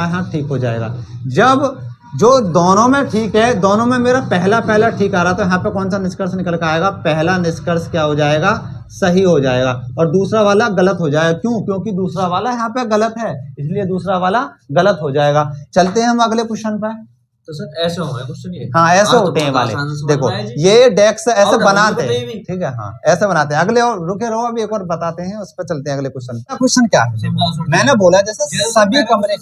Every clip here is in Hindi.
हाँ ठीक हो जाएगा। जब जो दोनों में ठीक है, दोनों में मेरा पहला ठीक आ रहा, तो यहाँ पे कौन सा निष्कर्ष निकल कर आएगा? पहला निष्कर्ष क्या हो जाएगा? सही हो जाएगा, और दूसरा वाला गलत हो जाएगा। क्यों? क्योंकि दूसरा वाला यहाँ पे गलत है, इसलिए दूसरा वाला गलत हो जाएगा। चलते हैं हम अगले क्वेश्चन पे। तो सर ऐसे होंगे क्वेश्चन ये? हाँ ऐसे होते हैं वाले। देखो ये डेस्क ऐसे बनाते हैं, ठीक है, हाँ ऐसे बनाते हैं। अगले और रुके रहो, अभी एक और बताते हैं, उस पर चलते हैं अगले क्वेश्चन। क्वेश्चन क्या है? मैंने बोला जैसे सभी कमरे,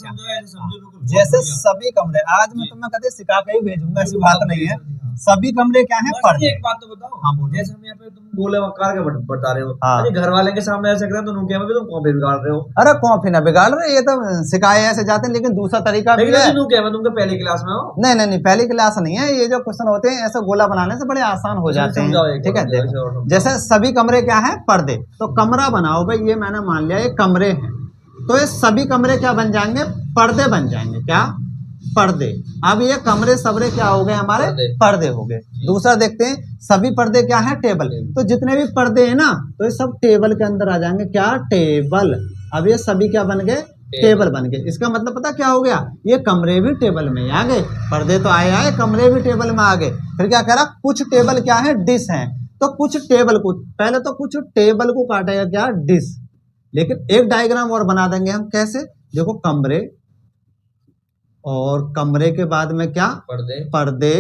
जैसे सभी कमरे, आज मैं तुम्हें कभी सिखा के ही भेजूंगा, ऐसी बात नहीं है। सभी कमरे क्या है? पर्दे। एक बात तो बताओ, हाँ बोलो। जैसे हम यहाँ पे तुम गोले वकार के बता रहे हो, हाँ। घर वाले के सामने ऐसे कर, तो उनके में भी तुम कॉपी बिगाड़ रहे हो। अरे कॉपी ना बिगाड़ रहे, ये तो सिखाए ऐसे जाते हैं, लेकिन दूसरा तरीका भी है। तुमको पहली क्लास में हो? नहीं, पहली क्लास नहीं है। ये जो क्वेश्चन होते हैं ऐसे गोला बनाने से बड़े आसान हो जाते हैं, ठीक है। देखो जैसे सभी कमरे क्या है? पर्दे। तो कमरा बनाओ भाई, ये मैंने मान लिया ये कमरे हैं, तो ये सभी कमरे क्या बन जाएंगे? पर्दे बन जाएंगे। क्या? पर्दे। अब ये कमरे सबरे क्या हो गए? हमारे पर्दे हो गए। दूसरा देखते हैं, सभी पर्दे क्या है? टेबल। तो जितने भी पर्दे हैं ना, तो ये सब टेबल के अंदर आ जाएंगे। क्या? टेबल। अब ये सभी क्या बन गए? टेबल बन गए। इसका मतलब पता क्या हो गया? ये कमरे भी टेबल में आ गए, पर्दे तो आए, कमरे भी टेबल में आ गए। फिर क्या कह रहा? कुछ टेबल क्या है? डिश है। तो कुछ टेबल को, पहले तो कुछ टेबल को काटेगा क्या? डिश। लेकिन एक डायग्राम और बना देंगे हम। कैसे? देखो कमरे, और कमरे के बाद में क्या? पर्दे,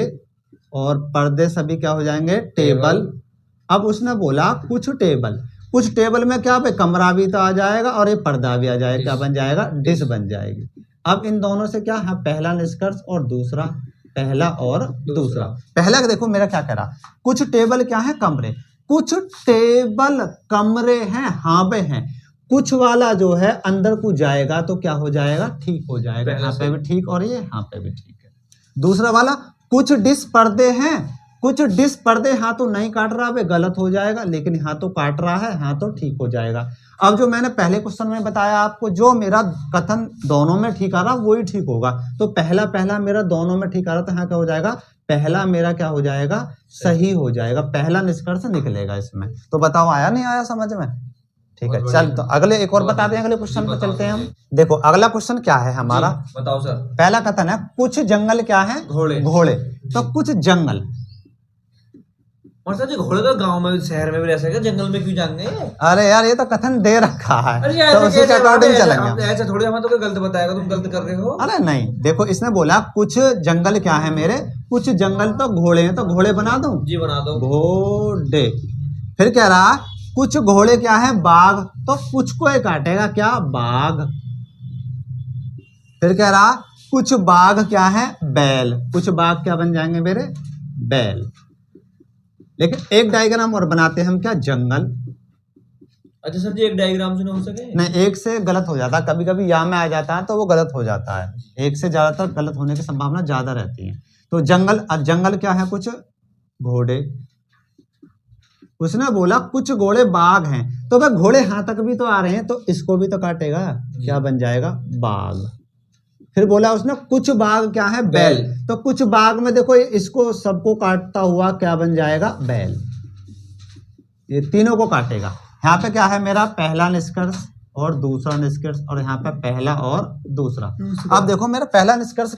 और पर्दे सभी क्या हो जाएंगे? टेबल। अब उसने बोला कुछ टेबल, कुछ टेबल में क्या पे? कमरा भी तो आ जाएगा और ये पर्दा भी आ जाएगा। क्या बन जाएगा? डिश बन जाएगी। अब इन दोनों से क्या? हाँ पहला निष्कर्ष और दूसरा, पहला और दूसरा। पहला देखो मेरा क्या कह रहा, कुछ टेबल क्या है? कमरे। कुछ टेबल कमरे हैं, हाँ पे हैं। कुछ वाला जो है अंदर को जाएगा तो क्या हो जाएगा? ठीक हो जाएगा। यहाँ पे भी ठीक, और ये यहाँ पे भी ठीक है। दूसरा वाला, कुछ डिश पर्दे हैं, कुछ डिश पर्दे, हाँ तो नहीं काट रहा है, गलत हो जाएगा। लेकिन यहाँ तो काट रहा है, हाँ तो ठीक हो जाएगा। अब जो मैंने पहले क्वेश्चन में बताया आपको, जो मेरा कथन दोनों में ठीक आ रहा वही ठीक होगा। तो पहला मेरा दोनों में ठीक आ रहा, तो यहाँ क्या हो जाएगा? पहला मेरा क्या हो जाएगा? सही हो जाएगा। पहला निष्कर्ष निकलेगा इसमें। तो बताओ आया नहीं आया समझ में? ठीक है, चल तो अगले एक और बता दें, अगले क्वेश्चन पर चलते हैं हम। देखो अगला क्वेश्चन क्या है हमारा? बताओ सर। पहला कथन है कुछ जंगल क्या है? घोड़े। तो कुछ जंगल, और सर जी घोड़े तो गांव में, शहर में भी रह सकते, जंगल में क्यों जाएंगे? अरे यार ये तो कथन दे रखा है, तो उसी के अकॉर्डिंग चलेंगे। ऐसे थोड़ी हमें तो कोई गलत बताएगा, तुम गलत कर रहे हो। अरे नहीं, देखो इसने बोला कुछ जंगल क्या है मेरे? कुछ जंगल तो घोड़े हैं, तो घोड़े बना दूं? जी बना दो। घोड़े। फिर कह रहा कुछ घोड़े क्या है? बाघ। तो कुछ को ही काटेगा क्या? बाघ। फिर कह रहा कुछ बाघ क्या है? बैल। कुछ बाघ क्या बन जाएंगे मेरे? बैल। लेकिन एक डायग्राम और बनाते हैं हम, क्या? जंगल। अच्छा सर जी, एक डायग्राम से ना हो सके? नहीं, एक से गलत हो जाता है, कभी कभी या में आ जाता है तो वो गलत हो जाता है। एक से ज्यादातर गलत होने की संभावना ज्यादा रहती है। तो जंगल, अब जंगल क्या है? कुछ घोड़े। उसने बोला कुछ घोड़े बाघ हैं, तो भाई घोड़े हाथ तक भी तो आ रहे हैं, तो इसको भी तो काटेगा। क्या बन जाएगा? बाघ। फिर बोला उसने कुछ बाघ क्या है? बैल। तो कुछ बाघ में देखो इसको सबको काटता हुआ क्या बन जाएगा? बैल। ये तीनों को काटेगा। यहाँ पे क्या है मेरा? पहला निष्कर्ष और दूसरा निष्कर्ष, और यहाँ पे पहला और दूसरा। अब देखो मेरा पहला निष्कर्ष